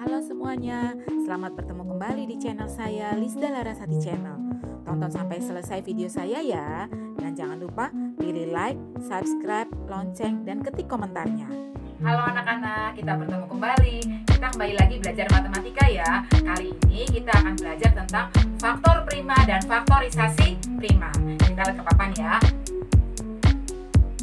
Halo semuanya, selamat bertemu kembali di channel saya Lisda Larasati Channel. Tonton sampai selesai video saya ya. Dan jangan lupa pilih like, subscribe, lonceng, dan ketik komentarnya. Halo anak-anak, kita bertemu kembali. Kita kembali lagi belajar matematika ya. Kali ini kita akan belajar tentang faktor prima dan faktorisasi prima. Kita lihat ke papan ya.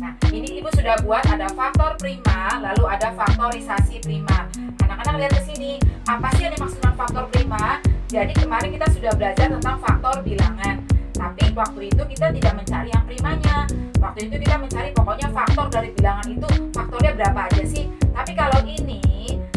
Nah, ini Ibu sudah buat ada faktor prima, lalu ada faktorisasi prima. Anak-anak lihat ke sini, apa sih yang dimaksud dengan faktor prima? Jadi kemarin kita sudah belajar tentang faktor bilangan. Tapi waktu itu kita tidak mencari yang primanya. Waktu itu kita mencari pokoknya faktor dari bilangan itu faktornya berapa aja sih. Tapi kalau ini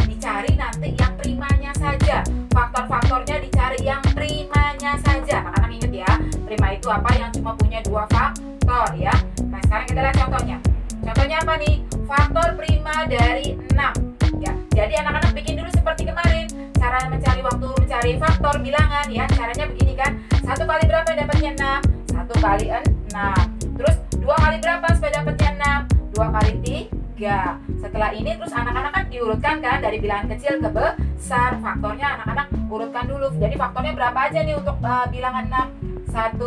dicari nanti yang primanya saja. Faktor-faktornya dicari yang primanya saja. Anak-anak ingat ya, prima itu apa? Yang cuma punya dua faktor ya. Nah sekarang kita lihat contohnya. Contohnya apa nih? Faktor prima dari 6 ya. Jadi anak-anak bikin dulu seperti kemarin. Cara mencari waktu mencari faktor bilangan ya. Caranya begini kan. 1 kali berapa dapatnya 6? 1 kali 6. Terus 2 kali berapa supaya dapatnya 6? 2 kali 3. Setelah ini terus anak-anak kan diurutkan kan dari bilangan kecil ke besar. Faktornya anak-anak urutkan dulu. Jadi faktornya berapa aja nih untuk bilangan 6? 1,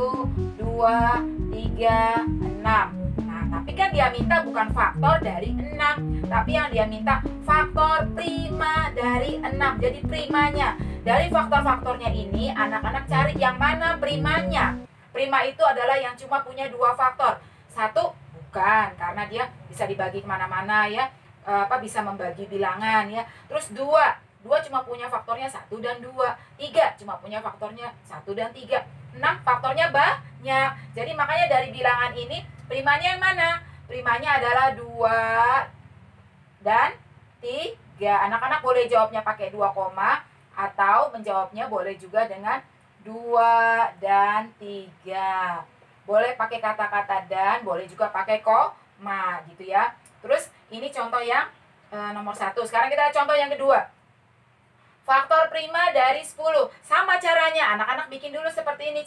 2, 3, 6. Nah, tapi kan dia minta bukan faktor dari 6, tapi yang dia minta faktor prima dari 6. Jadi primanya. Dari faktor-faktornya ini anak-anak cari yang mana primanya. Prima itu adalah yang cuma punya dua faktor. 1 bukan, karena dia bisa dibagi kemana-mana ya, bisa membagi bilangan ya. Terus 2 cuma punya faktornya 1 dan 2. 3 cuma punya faktornya 1 dan 3. 6 faktornya banyak. Jadi makanya dari bilangan ini primanya yang mana? Primanya adalah 2 dan 3. Anak-anak boleh jawabnya pakai 2 koma atau menjawabnya boleh juga dengan 2 dan 3. Boleh pakai kata-kata dan, boleh juga pakai koma gitu ya. Terus ini contoh yang nomor 1. Sekarang kita lihat contoh yang kedua. Faktor prima dari 10. Sama caranya, anak-anak bikin dulu seperti ini,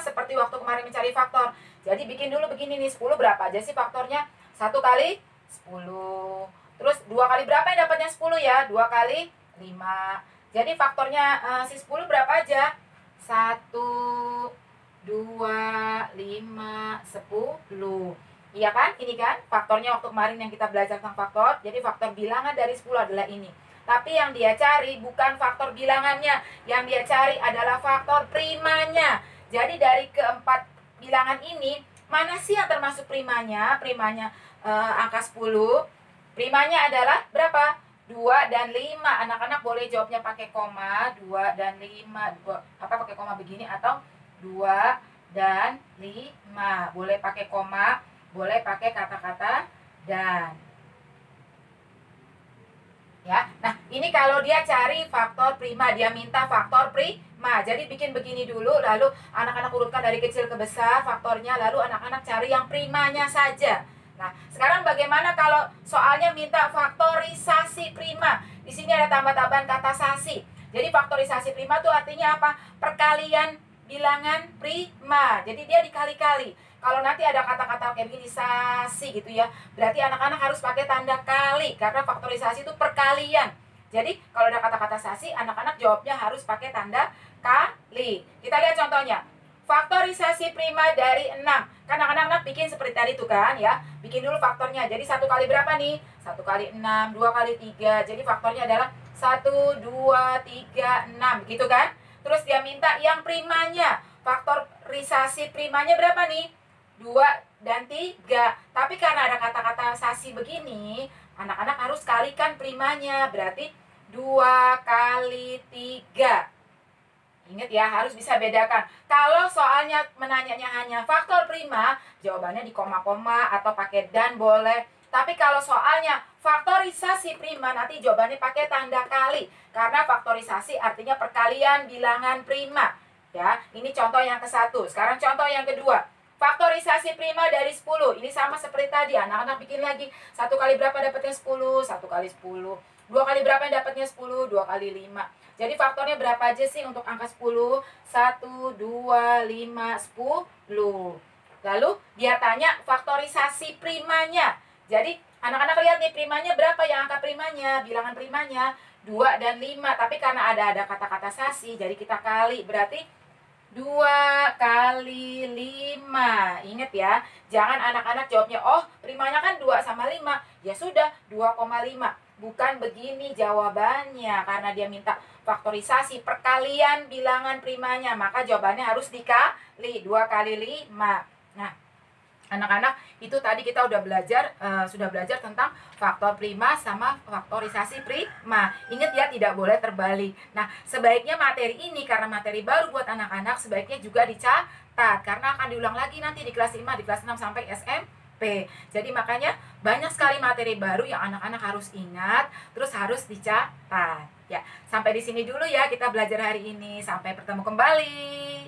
seperti waktu kemarin mencari faktor. Jadi bikin dulu begini nih, 10 berapa aja sih faktornya? 1 kali 10. Terus 2 kali berapa yang dapatnya 10 ya? 2 kali 5. Jadi faktornya si 10 berapa aja? 1, 2, 5, 10. Iya kan? Ini kan faktornya waktu kemarin yang kita belajar tentang faktor. Jadi faktor bilangan dari 10 adalah ini. Tapi yang dia cari bukan faktor bilangannya. Yang dia cari adalah faktor primanya. Jadi dari keempat bilangan ini, mana sih yang termasuk primanya? Primanya angka 10. Primanya adalah berapa? 2 dan 5. Anak-anak boleh jawabnya pakai koma. 2 dan 5. Pakai koma begini atau 2 dan 5. Boleh pakai koma, boleh pakai kata-kata dan. Ya. Nah, ini kalau dia cari faktor prima, dia minta faktor prima. Jadi bikin begini dulu, lalu anak-anak urutkan dari kecil ke besar faktornya, lalu anak-anak cari yang primanya saja. Nah, sekarang bagaimana kalau soalnya minta faktorisasi prima? Di sini ada tambah-tambahan kata sasi. Jadi faktorisasi prima itu artinya apa? Perkalian bilangan prima. Jadi dia dikali-kali. Kalau nanti ada kata-kata kayak begini sasi gitu ya, berarti anak-anak harus pakai tanda kali karena faktorisasi itu perkalian. Jadi kalau ada kata-kata sasi, anak-anak jawabnya harus pakai tanda kali. Kita lihat contohnya. Faktorisasi prima dari 6. Kan anak-anak bikin seperti tadi tuh kan ya. Bikin dulu faktornya. Jadi 1 kali berapa nih? 1 kali 6, 2 kali 3. Jadi faktornya adalah 1, 2, 3, 6 gitu kan. Terus dia minta yang primanya. Faktorisasi primanya berapa nih? 2 dan 3. Tapi karena ada kata-kata sasi begini, anak-anak harus kalikan primanya. Berarti 2 kali 3. Ingat ya, harus bisa bedakan. Kalau soalnya menanyanya hanya faktor prima, jawabannya di koma-koma atau pakai dan boleh. Tapi kalau soalnya faktorisasi prima, nanti jawabannya pakai tanda kali. Karena faktorisasi artinya perkalian bilangan prima. Ya, ini contoh yang ke-1. Sekarang contoh yang kedua. Faktorisasi prima dari 10. Ini sama seperti tadi. Anak-anak bikin lagi. 1 kali berapa dapatnya 10? 1 kali 10. 2 kali berapa yang dapatnya 10? 2 kali 5. Jadi faktornya berapa aja sih untuk angka 10? 1, 2, 5, 10. Lalu dia tanya faktorisasi primanya. Jadi anak-anak lihat nih primanya berapa ya angka primanya, bilangan primanya. 2 dan 5. Tapi karena ada kata-kata sasi, jadi kita kali. Berarti 2 kali 5. Ingat ya, jangan anak-anak jawabnya, oh primanya kan 2 sama 5. Ya sudah, 2,5. Bukan begini jawabannya, karena dia minta faktorisasi perkalian bilangan primanya, maka jawabannya harus dikali. 2 kali 5. Nah, anak-anak, itu tadi kita udah sudah belajar tentang faktor prima sama faktorisasi prima. Ingat ya, tidak boleh terbalik. Nah, sebaiknya materi ini, karena materi baru buat anak-anak, sebaiknya juga dicatat, karena akan diulang lagi nanti di kelas 5, di kelas 6 sampai SMP. Jadi makanya banyak sekali materi baru yang anak-anak harus ingat, terus harus dicatat. Ya, sampai di sini dulu ya kita belajar hari ini. Sampai bertemu kembali.